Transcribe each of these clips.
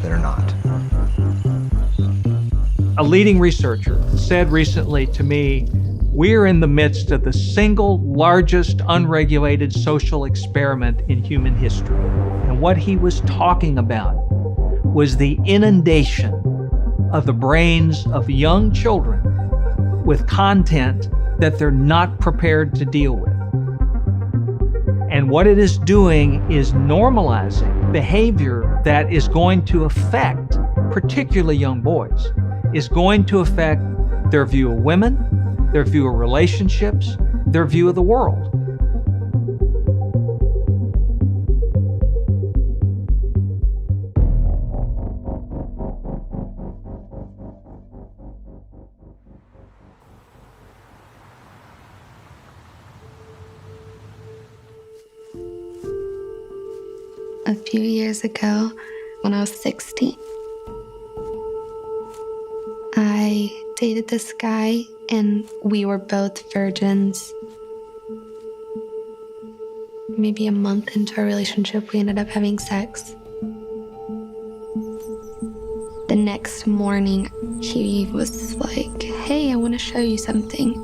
that are not. A leading researcher said recently to me, we're in the midst of the single largest unregulated social experiment in human history. And what he was talking about was the inundation of the brains of young children with content that they're not prepared to deal with. And what it is doing is normalizing behavior that is going to affect, particularly young boys, is going to affect their view of women, their view of relationships, their view of the world. A few years ago, when I was 16, I dated this guy and we were both virgins. Maybe a month into our relationship, we ended up having sex. The next morning, he was like, hey, I want to show you something.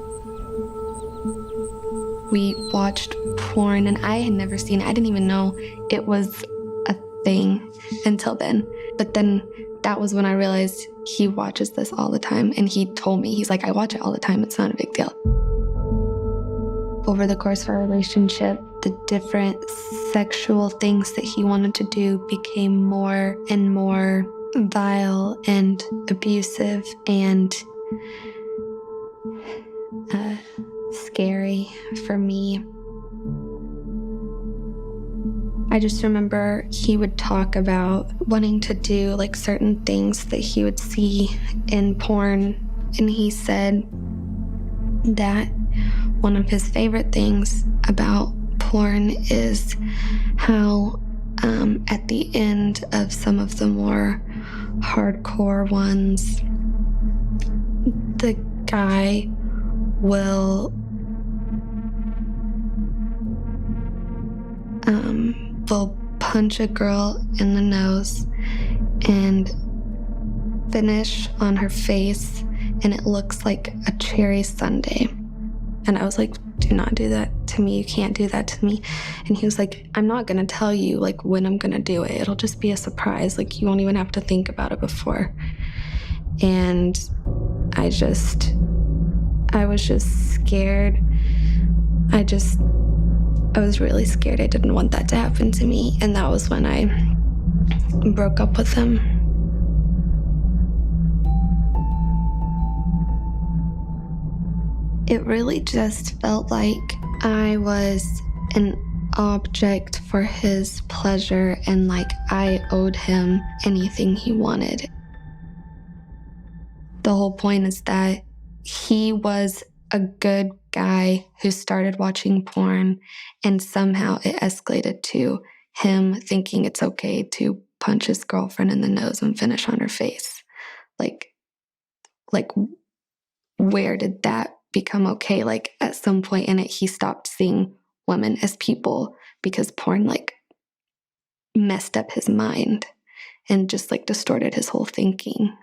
We watched porn and I had never seen it. I didn't even know it was a thing until then. But then that was when I realized he watches this all the time. And he told me, he's like, I watch it all the time. It's not a big deal. Over the course of our relationship, the different sexual things that he wanted to do became more and more vile and abusive and scary for me. I just remember he would talk about wanting to do like certain things that he would see in porn. And he said that one of his favorite things about porn is how at the end of some of the more hardcore ones, the guy will punch a girl in the nose and finish on her face, and it looks like a cherry sundae. And I was like, do not do that to me. You can't do that to me. And he was like, I'm not gonna tell you like when I'm gonna do it. It'll just be a surprise. Like you won't even have to think about it before. And I was just scared. I was really scared. I didn't want that to happen to me. And that was when I broke up with him. It really just felt like I was an object for his pleasure and like I owed him anything he wanted. The whole point is that he was a good guy who started watching porn, and somehow it escalated to him thinking it's okay to punch his girlfriend in the nose and finish on her face. Like where did that become okay? Like at some point in it, he stopped seeing women as people because porn like messed up his mind and just like distorted his whole thinking.